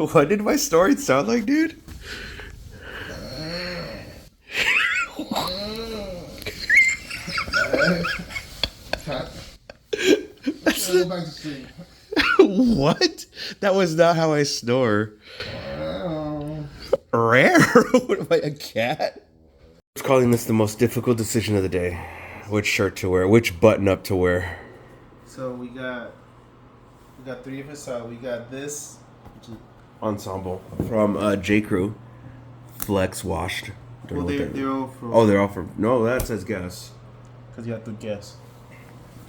What did my story sound like, dude? What? That was not how I snore. Rare? What am I, a cat? I was calling this the most difficult decision of the day. Which shirt to wear, which button up to wear. So we got 3 of us. We got this, which is Ensemble from J. Crew. Flex washed. well, they're all from. Oh, they're all from. No, that says guess. Because you have to guess.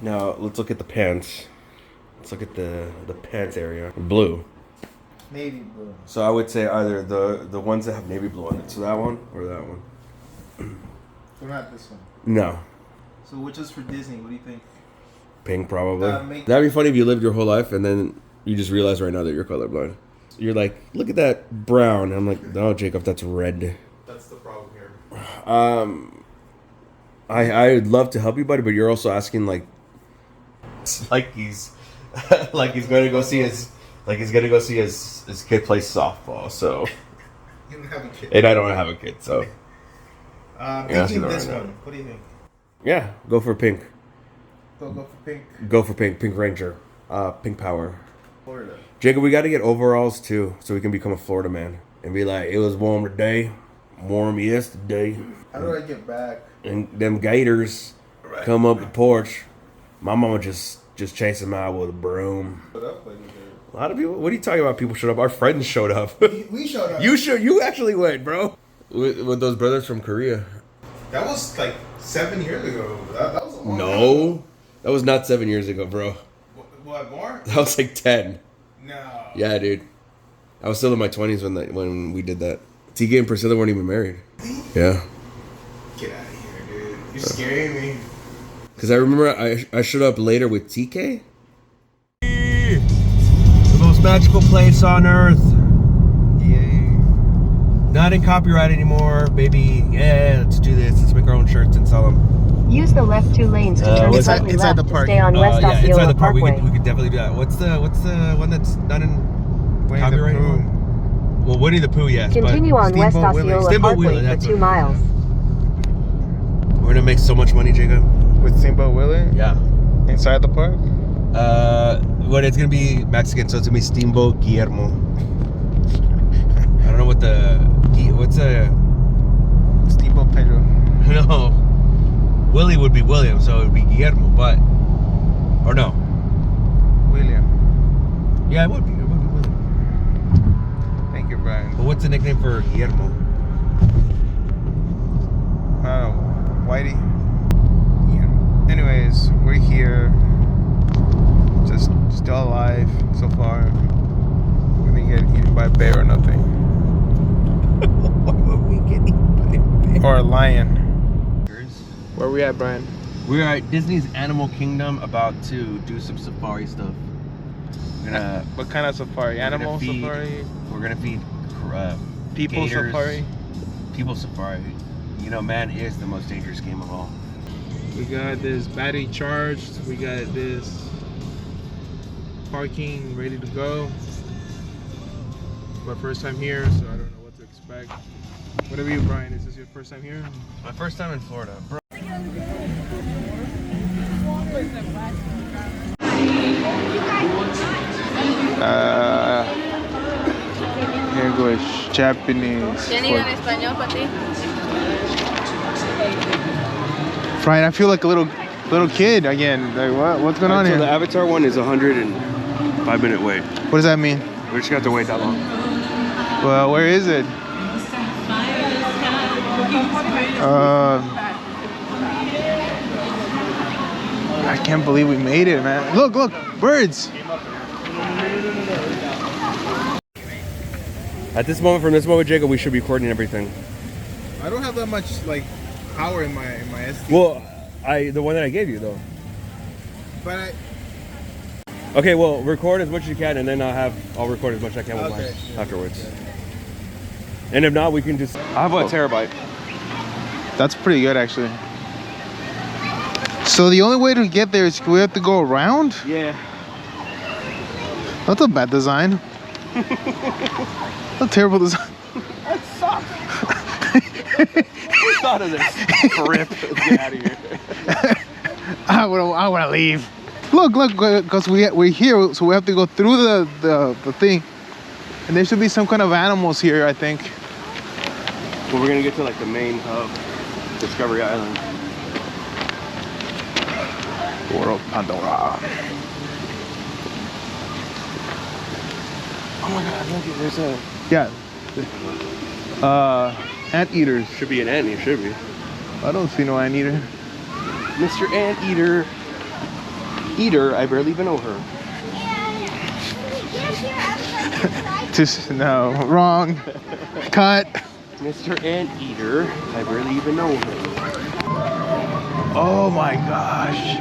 Now let's look at the pants. Let's look at the pants area. Blue. Navy blue. So I would say either the ones that have navy blue on it. So that one or that one. So not this one. No. So which is for Disney? What do you think? Pink, probably. That'd be funny if you lived your whole life and then you just realize right now that you're colorblind. You're like, look at that brown. And I'm like, no, Jacob, that's red. That's the problem here. I would love to help you, buddy, but you're also asking like he's like he's going to go see his kid play softball. So You don't have a kid. and I don't have a kid, so Thinking this one. What do you think? yeah, go for pink. Go for pink. Go for pink. Pink Ranger. Pink Power. Florida. Jacob, we got to get overalls too, so we can become a Florida man and be like, it was warm today, warm yesterday. How do I get back? And them gators come up the porch. My mama just chased them out with a broom. Shut up, like A lot of people. What are you talking about? People showed up. Our friends showed up. we showed up. You actually went, bro. With those brothers from Korea. That was like 7 years ago. That was a long time No, ago. that was not 7 years ago, bro. What more? That was like 10. No. Yeah, dude. I was still in my 20s when we did that. TK and Priscilla weren't even married. Yeah. Get out of here, dude. You're scaring me. Because I remember I showed up later with TK. The most magical place on earth. Yay. Not in copyright anymore, baby. Yeah, let's do this. Let's make our own shirts and sell them. Use the left 2 lanes to turn slightly inside left the park. to stay on West Yeah, inside Osceola the park. We Parkway. could definitely do that. What's the one that's not in copyright anymore? Well, Winnie the Pooh, yes. Continue on West Steamboat Willie. Osceola Steamboat Willie, Parkway for that's 2 what- miles. We're gonna make so much money, Jacob. With Steamboat Willie? Yeah. Inside the park? What it's gonna be Mexican, so it's gonna be Steamboat Guillermo. I don't know what's a Steamboat Pedro. no. Willie would be William, so it would be Guillermo, but or no. William. Yeah, it would be William. Thank you, Brian. But what's the nickname for Guillermo? Whitey. Yeah. Anyways, we're here. Just still alive so far. We're gonna get eaten by a bear or nothing. Why would we get eaten by a bear? Or a lion. Where we at, Brian? We're at Disney's Animal Kingdom, about to do some safari stuff. We're gonna What kind of safari? Animal feed- safari? We're gonna feed People gators. safari? People safari. You know, man is the most dangerous game of all. We got this battery charged. We got this parking ready to go. My first time here, so I don't know what to expect. What about you, Brian? Is this your first time here? My first time in Florida, bro. Here goes Japanese. ¿Tienen en español para ti? Brian, I feel like a little kid again. Like what's going on So here? the Avatar one is 105-minute wait. What does that mean? We just got to wait that long. Well, where is it? I can't believe we made it, man. Look, birds. At this moment, from this moment, Jacob, we should be recording everything. I don't have that much like power in my SD. Well, the one that I gave you though. But Okay, well, record as much as you can, and then I'll record as much as I can with Okay, mine sure. afterwards. And if not, we can just. I have a terabyte. that's pretty good, actually. So the only way to get there is we have to go around? Yeah. That's a bad design. How terrible design. That sucks. Who thought of this? Rip. Let's get out of here. I want to leave. Look, because we're here, so we have to go through the thing. And there should be some kind of animals here, I think. Well, we're gonna get to like the main hub, Discovery Island. World Pandora. Oh my God, look, there's a... Yeah. Anteaters. Should be an ant, it should be. I don't see no anteater. Mr. Anteater. Eater, I barely even know her. Just, no, wrong. Cut. Mr. Anteater, I barely even know her. Oh my gosh.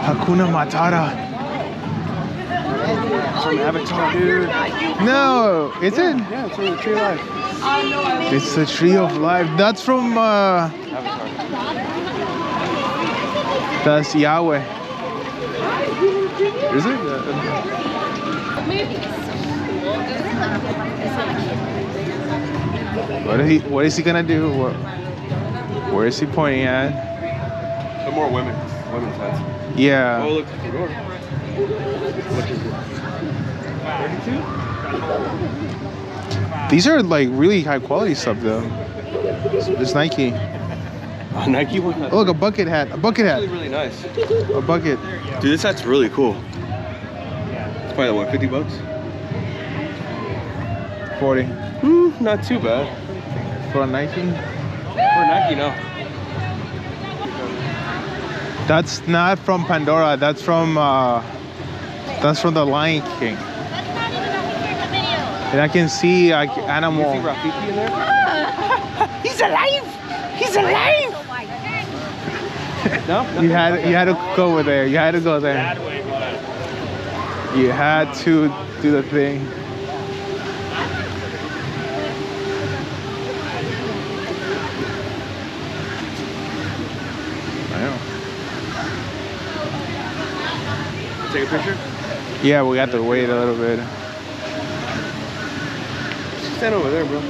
Hakuna Matata. From Avatar, dude. No, is it? Yeah, it's from the Tree of Life. It's the Tree of Life. That's from, Avatar. that's Yahweh. Is it? What is he gonna do? Where is he pointing at? The more women's heads. Yeah. Oh, look, the door. What is it? 32? These are like really high quality stuff though. It's Nike. Nike one. Oh, look, a bucket hat. A bucket hat. Really nice. A bucket. Dude, this hat's really cool. It's probably what, 50 bucks? 40. Not too bad. For a Nike? For Nike, no. That's not from Pandora. That's from the Lion King. And I can see like animal. You see Rafiki in there? He's alive! He's alive! No? You had to go over there. You had to go there. You had to do the thing. I know. Take a picture? Yeah, we got to wait a little bit. Stand over there, bro.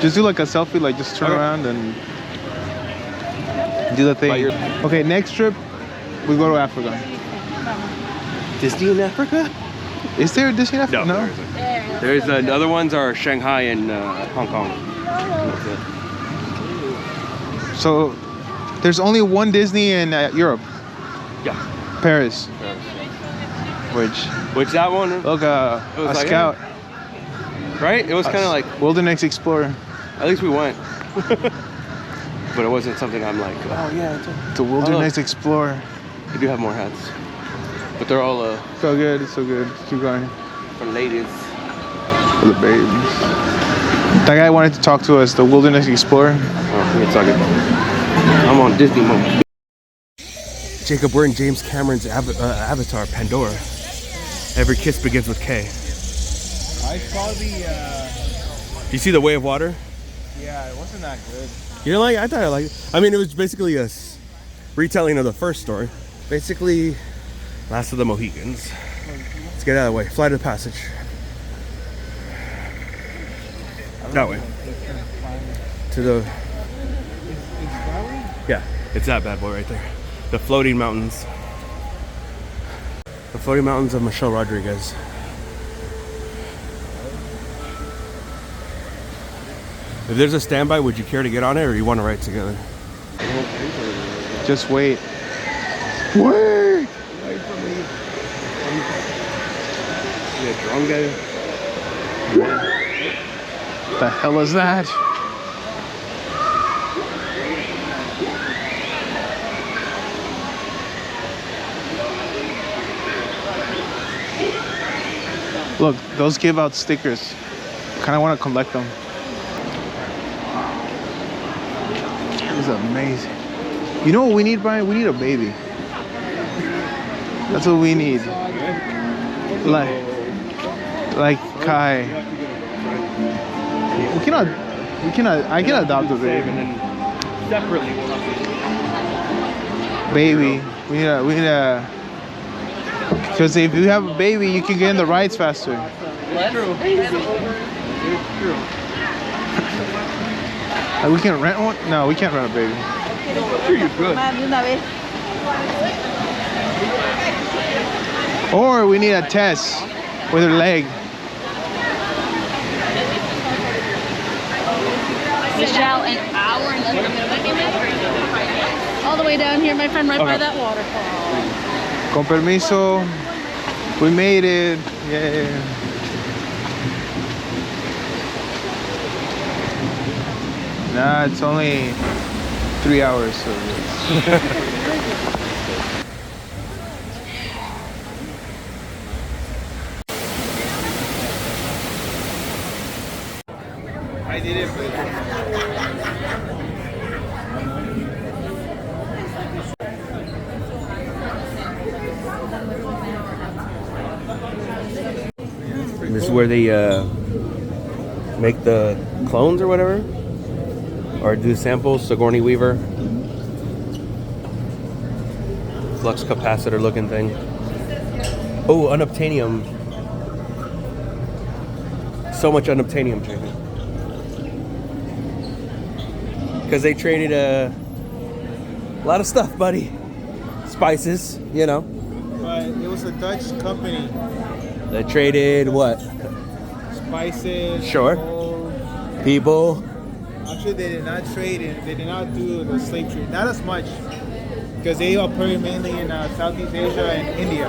Just do like a selfie, like just turn around and do the thing. Okay, next trip, we go to Africa. Disney in Africa? Is there a Disney in Africa? No. There's the other ones are Shanghai and Hong Kong. That's it. So, there's only one Disney in Europe. Yeah. Paris. Which that one? Look, a like, scout. Right? It was kind of like... Wilderness Explorer. At least we went. But it wasn't something I'm like, oh yeah. It's a Wilderness Explorer. We do have more hats. But they're all So good, it's so good. Keep going. for ladies. For the babies. That guy wanted to talk to us, the Wilderness Explorer. Oh, it's all good. I'm on Disney mode. Jacob, we're in James Cameron's Avatar, Pandora. Every kiss begins with K. I saw the... Do you see the Way of Water? Yeah, it wasn't that good. You know, like, I thought I liked it. I mean, it was basically a retelling of the first story. Basically, Last of the Mohicans. Let's get out of the way. Flight of Passage. That way. To the... Yeah, it's that bad boy right there. The floating mountains. The floating mountains of Michelle Rodriguez. If there's a standby, would you care to get on it, or you want to ride together? Just wait. Wait! Wait for me. You a drone guy? What the hell is that? Look, those give out stickers. Kind of want to collect them. This is amazing. You know what we need, Brian? We need a baby. That's what we need. Like Kai. I can adopt a baby. Separately. Baby. We need a Because if you have a baby, you can get in the rides faster. We can rent one? No, we can't rent a baby. Sure, you're good. Or we need a test with her leg. Michelle, an hour and 30 minutes. All the way down here, my friend, right by that waterfall. Con permiso. We made it. Yeah. Nah, it's only 3 hours. So I did it, but This is where they make the clones or whatever, or do samples. Sigourney Weaver, flux capacitor looking thing. Oh, unobtainium. So much unobtainium, Jakey. Because they traded a lot of stuff, buddy. Spices, you know. but it was a Dutch company. They traded what? Spices. Sure. Gold. People. Actually, they did not trade it. They did not do the slave trade. Not as much. Because they operate mainly in Southeast Asia and India.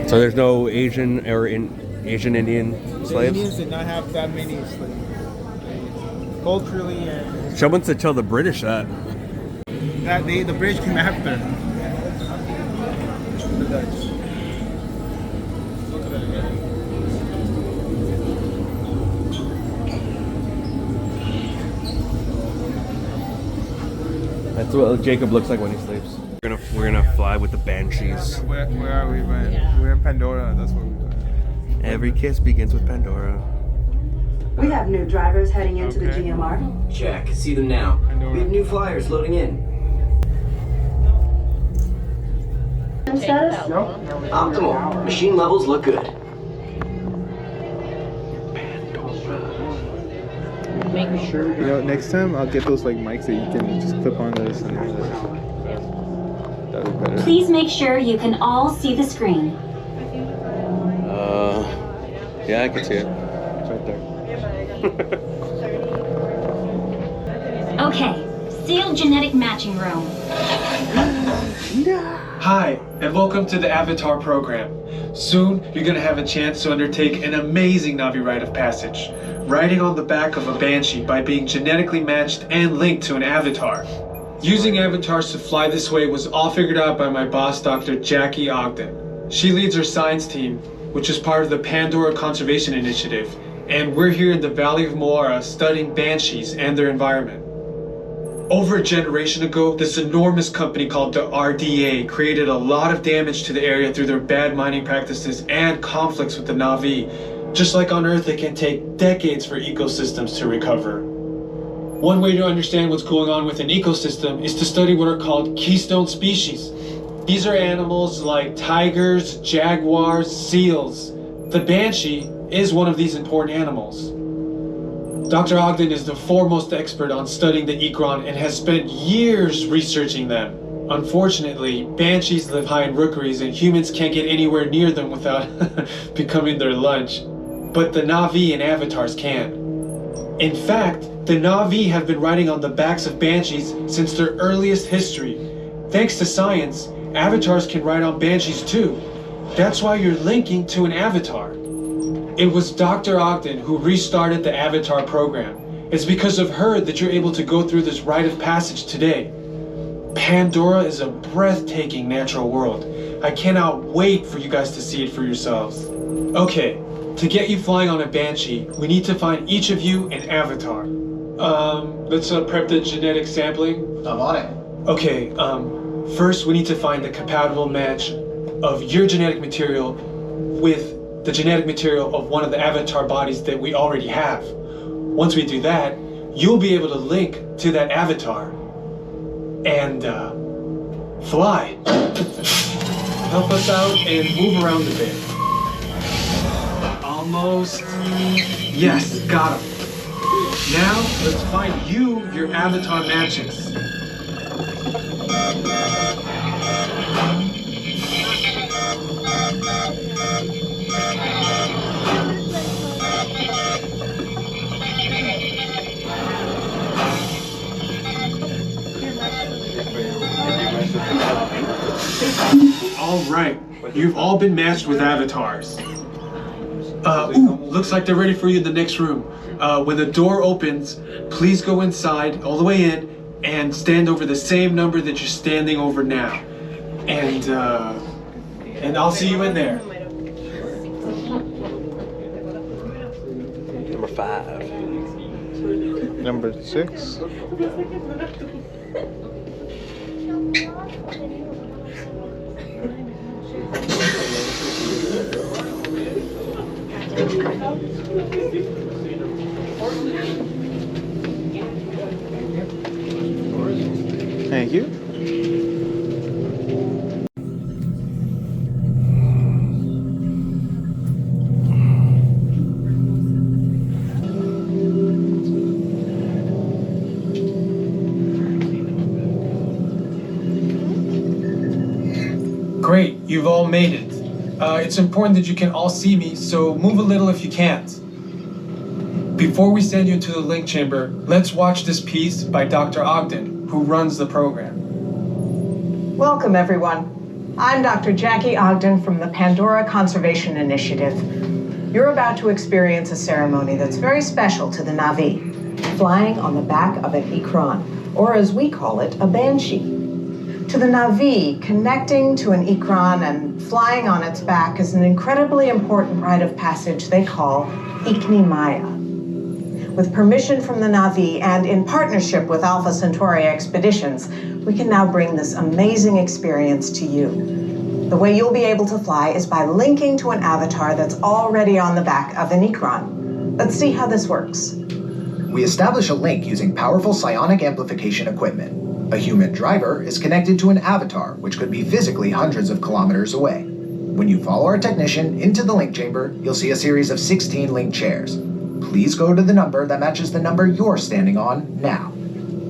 So there's no Asian or Asian Indian The slaves? Indians did not have that many slaves. Culturally and Someone to tell the British that. the British came after the Dutch. Look at that again. That's what Jacob looks like when he sleeps. We're gonna fly with the Banshees. Where are we, man? We're in Pandora. That's where we're going. Every kiss begins with Pandora. We have new drivers heading into the Okay. GMR. Check. See them now. We have new flyers loading in. Status? Optimal. Machine levels look good. You know, next time I'll get those like mics that you can just clip on this and that would be better. Please make sure you can all see the screen. Yeah, I can see it. It's right there. Okay, sealed genetic matching room. Hi, and welcome to the Avatar program. Soon, you're going to have a chance to undertake an amazing Navi rite of passage, riding on the back of a Banshee by being genetically matched and linked to an Avatar. Using avatars to fly this way was all figured out by my boss, Dr. Jakey Ogden. She leads our science team, which is part of the Pandora Conservation Initiative, and we're here in the Valley of Moara studying Banshees and their environment. Over a generation ago, this enormous company called the RDA created a lot of damage to the area through their bad mining practices and conflicts with the Navi. Just like on Earth, it can take decades for ecosystems to recover. One way to understand what's going on with an ecosystem is to study what are called keystone species. These are animals like tigers, jaguars, seals. The Banshee is one of these important animals. Dr. Ogden is the foremost expert on studying the Ikron and has spent years researching them. Unfortunately, Banshees live high in rookeries and humans can't get anywhere near them without becoming their lunch. But the Navi and Avatars can. In fact, the Navi have been riding on the backs of Banshees since their earliest history. Thanks to science, Avatars can ride on Banshees too. That's why you're linking to an Avatar. It was Dr. Ogden who restarted the Avatar program. It's because of her that you're able to go through this rite of passage today. Pandora is a breathtaking natural world. I cannot wait for you guys to see it for yourselves. Okay, to get you flying on a Banshee, we need to find each of you an Avatar. Let's prep the genetic sampling. I'm on it. Okay, first we need to find the compatible match of your genetic material with the genetic material of one of the Avatar bodies that we already have. Once we do that, you'll be able to link to that Avatar and fly. help us out and move around a bit. Almost. Yes, got him. Now, let's find you your avatar matches. All right, you've all been matched with avatars. Looks like they're ready for you in the next room. When the door opens, please go inside, all the way in, and stand over the same number that you're standing over now. And I'll see you in there. Number 5. Number 6. Thank you. Great, you've all made it. It's important that you can all see me, so move a little if you can't. Before we send you into the link chamber, let's watch this piece by Dr. Ogden, who runs the program. Welcome, everyone. I'm Dr. Jakey Ogden from the Pandora Conservation Initiative. You're about to experience a ceremony that's very special to the Na'vi, flying on the back of an Ikran, or as we call it, a banshee. To the Na'vi, connecting to an Ikran and flying on its back is an incredibly important rite of passage they call Ikni Maya. With permission from the Na'vi and in partnership with Alpha Centauri Expeditions, we can now bring this amazing experience to you. The way you'll be able to fly is by linking to an avatar that's already on the back of an Ikran. Let's see how this works. We establish a link using powerful psionic amplification equipment. A human driver is connected to an avatar, which could be physically hundreds of kilometers away. When you follow our technician into the link chamber, you'll see a series of 16 link chairs. Please go to the number that matches the number you're standing on now.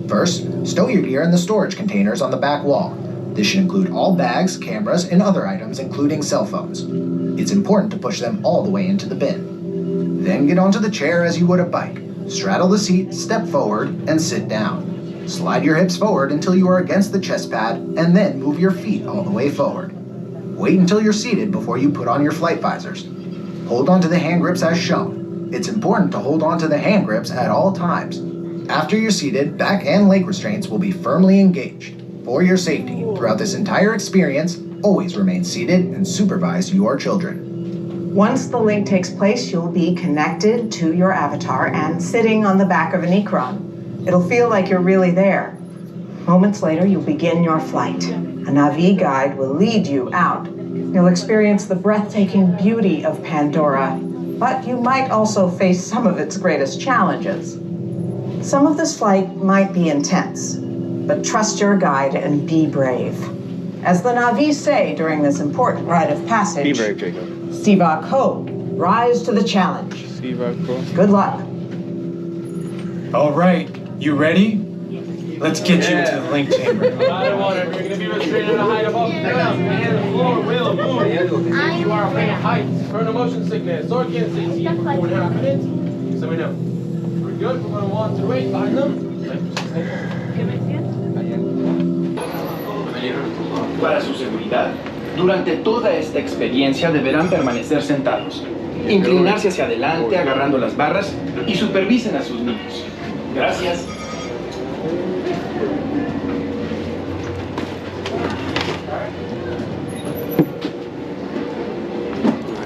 First, stow your gear in the storage containers on the back wall. This should include all bags, cameras, and other items, including cell phones. It's important to push them all the way into the bin. Then get onto the chair as you would a bike. Straddle the seat, step forward, and sit down. Slide your hips forward until you are against the chest pad, and then move your feet all the way forward. Wait until you're seated before you put on your flight visors. Hold onto the hand grips as shown. It's important to hold onto the hand grips at all times. After you're seated, back and leg restraints will be firmly engaged. For your safety, throughout this entire experience, always remain seated and supervise your children. Once the link takes place, you'll be connected to your avatar and sitting on the back of an Ikran. It'll feel like you're really there. Moments later, you'll begin your flight. A Na'vi guide will lead you out. You'll experience the breathtaking beauty of Pandora, but you might also face some of its greatest challenges. Some of this flight might be intense, but trust your guide and be brave. As the Na'vi say during this important rite of passage, Be brave, Jacob. Siva Ko, rise to the challenge. Siva Ko. Good luck. All right, you ready? Let's get you into the link chamber. You're going to be restrained at a height of up. Hands on the floor, will move. You are afraid of heights. Current motion sickness. Sword can't see you for 4.5 minutes. So we know. We're good. We're going to walk to the right behind them. Para su seguridad, durante toda esta experiencia deberán permanecer sentados, inclinarse hacia adelante agarrando las barras y supervisen a sus niños. Gracias.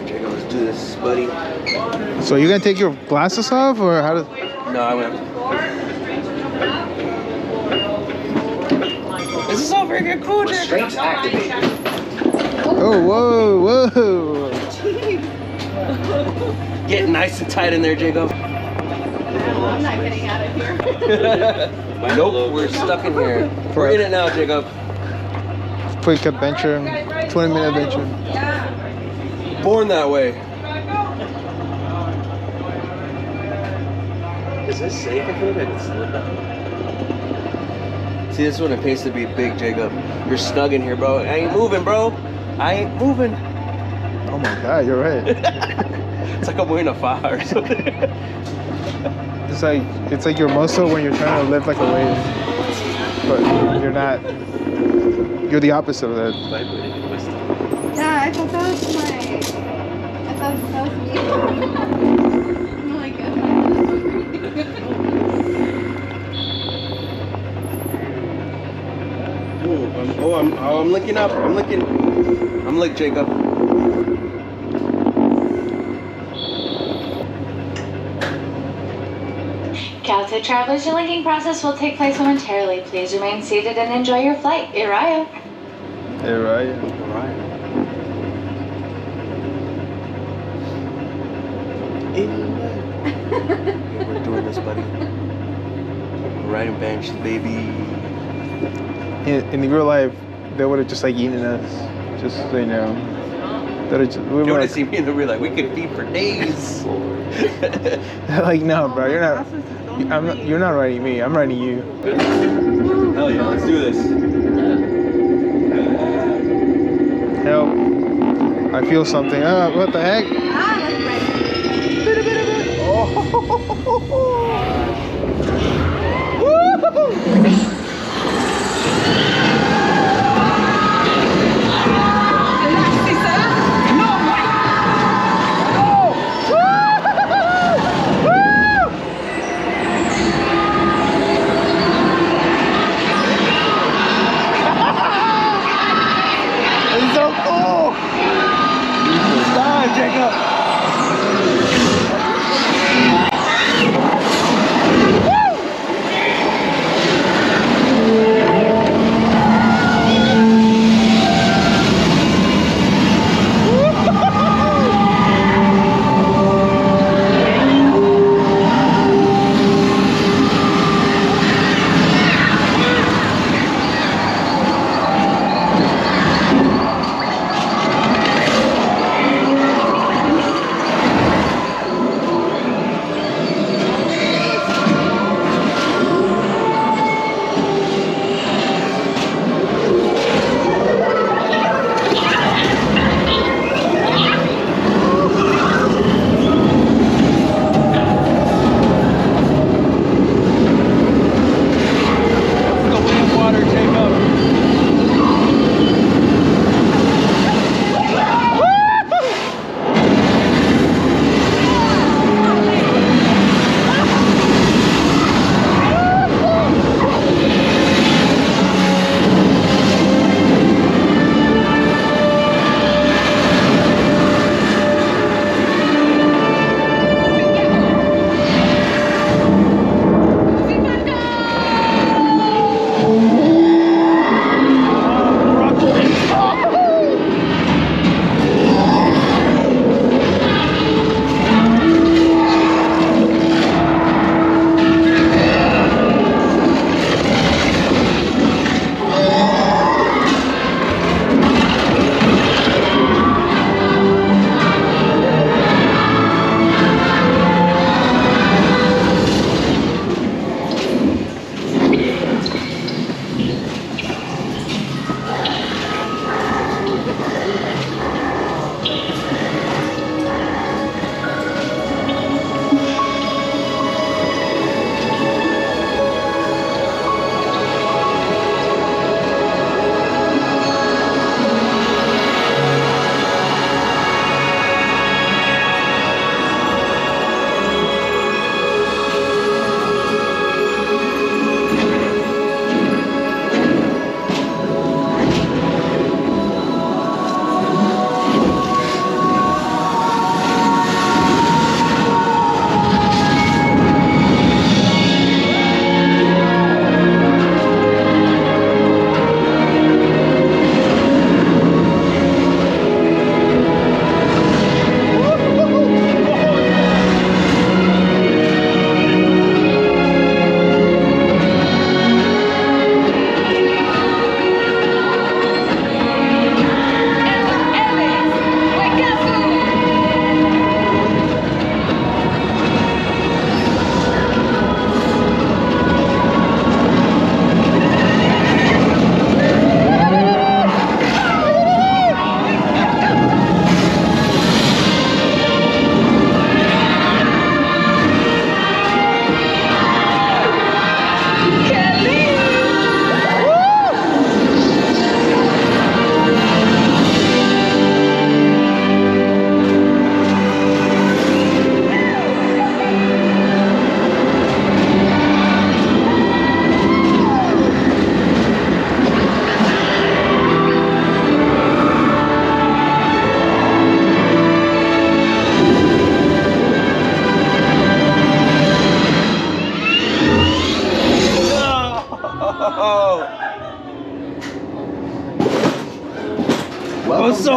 Jacob, let's do this, buddy. So you gonna take your glasses off, or how does? No, I went. This is all very good. Cool, Restraints activated. Oh, whoa, whoa! Get nice and tight in there, Jacob. I'm not getting out of here. Nope, we're stuck in here. We're in it now, Jacob. Quick adventure. 20-minute adventure. Born that way. Is this safe? I feel like I can slip down. See, this is when it pays to be big, Jacob. You're snug in here, bro. I ain't moving, bro. I ain't moving. Oh my God, you're right. It's like I'm wearing a faja or something. It's like your muscle when you're trying to lift like a weight, but you're not. You're the opposite of that. Yeah, I thought that was I thought that was me. I'm like, I'm looking up. I'm like Jacob. Caltech travelers, your linking process will take place momentarily. Please remain seated and enjoy your flight. Uriah. Uriah. We're doing this, buddy. We're riding bench, baby. In real life, they would have just like eaten us. Just so you know. We would have seen me in the real life. We could feed for days. Like, no, bro, you're not. You're not riding me. I'm riding you. Hell yeah, let's do this. Help! I feel something. What the heck? It's so cool! Stop, Jacob!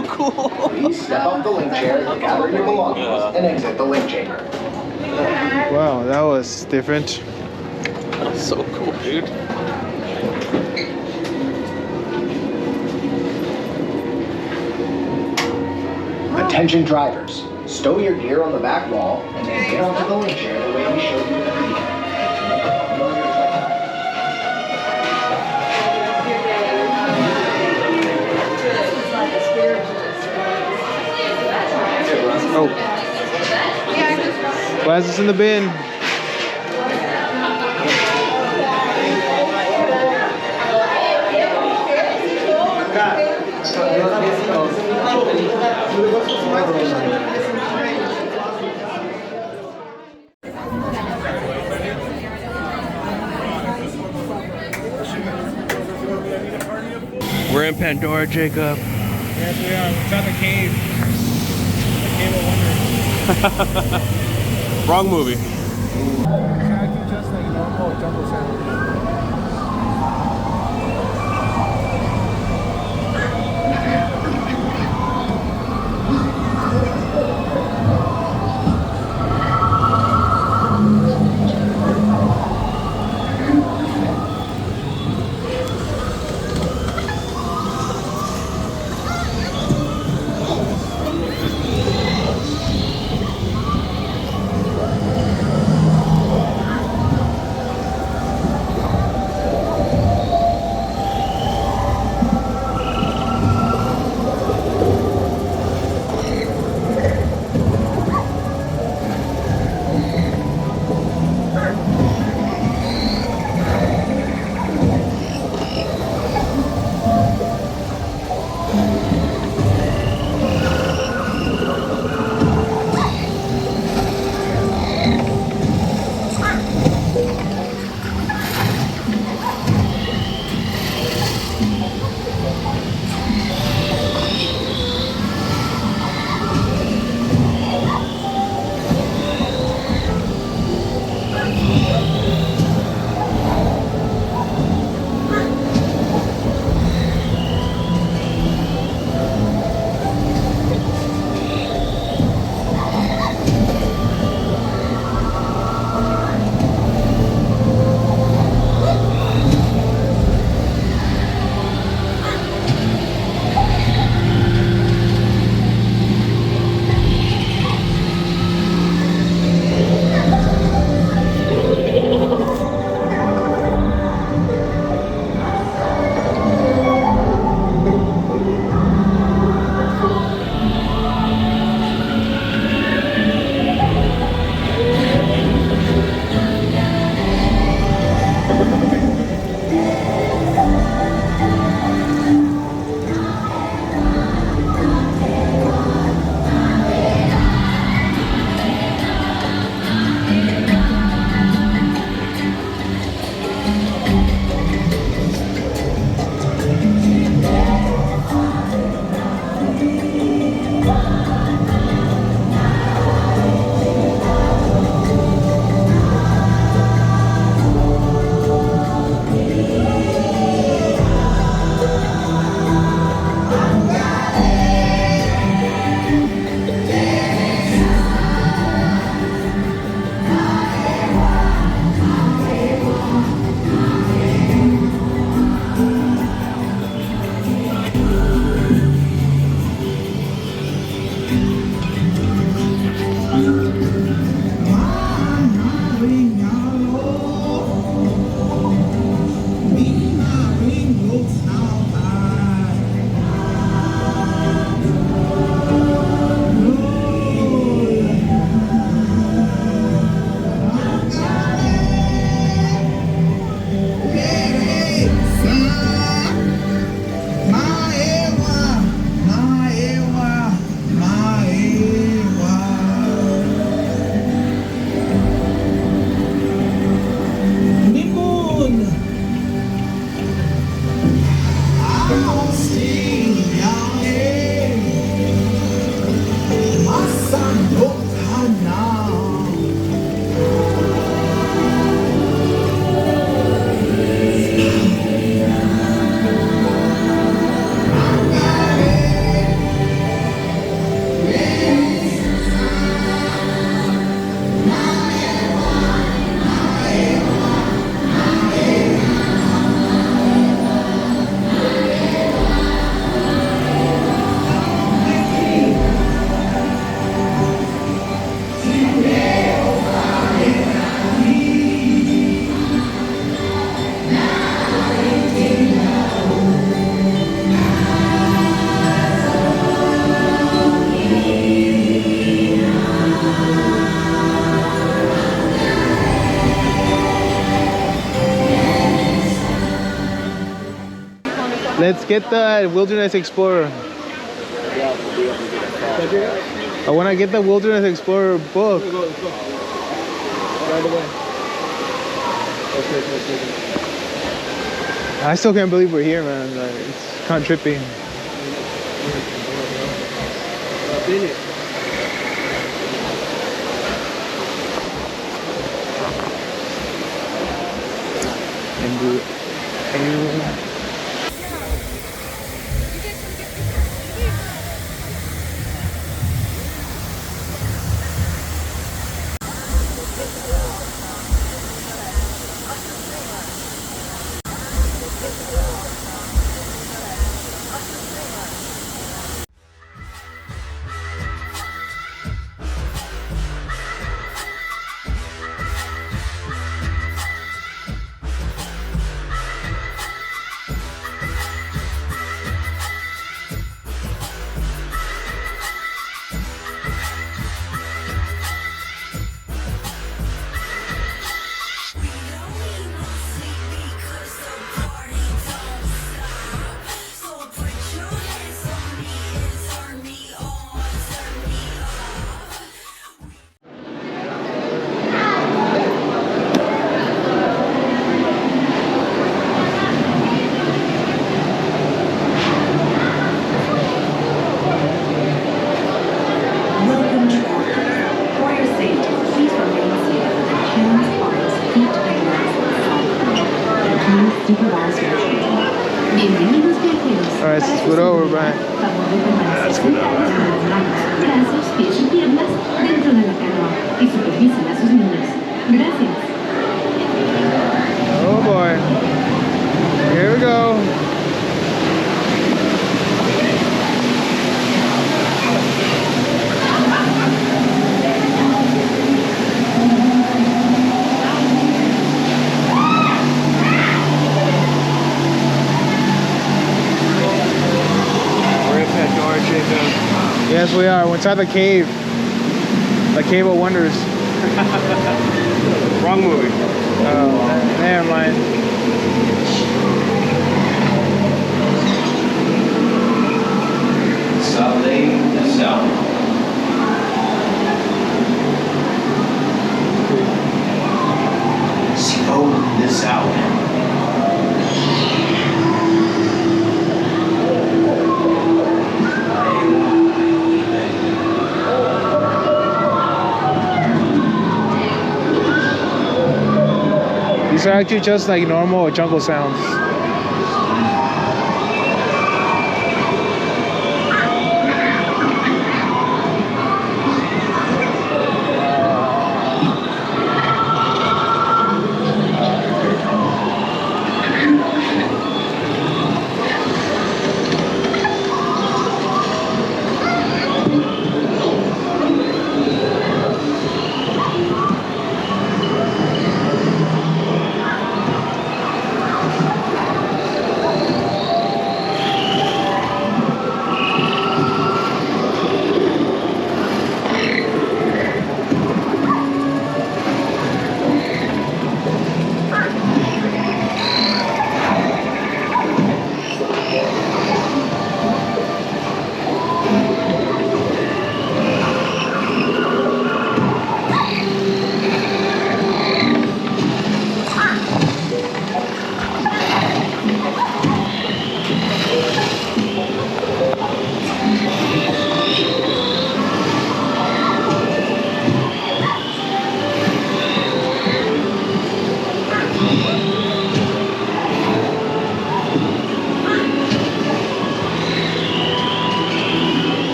so cool. Please step off the link chair, gather your belongings, and exit the link chamber. Wow, that was different. That's so cool, dude. Attention drivers, stow your gear on the back wall and then get onto the link chair the way we showed you in the video. Oh. Why is this in the bin? We're in Pandora, Jacob. Yes, we are. We're at the cave. The cave of wonders. Wrong movie. Exactly just like normal jungle sound. Let's get the Wilderness Explorer. I want to get the Wilderness Explorer book. Let's go. Right away. I still can't believe we're here, man. Like, it's kind of trippy. Alright, let's scoot over, Brian. Let's scoot over. Brazos, pies y piernas dentro de la canoa y supervisen a sus niños. Gracias. Oh boy. Here we go. Yes, we are. We're inside the cave. The Cave of Wonders. Wrong movie. Oh, never mind. Sale, sale. Smoke this out. These are actually just like normal jungle sounds.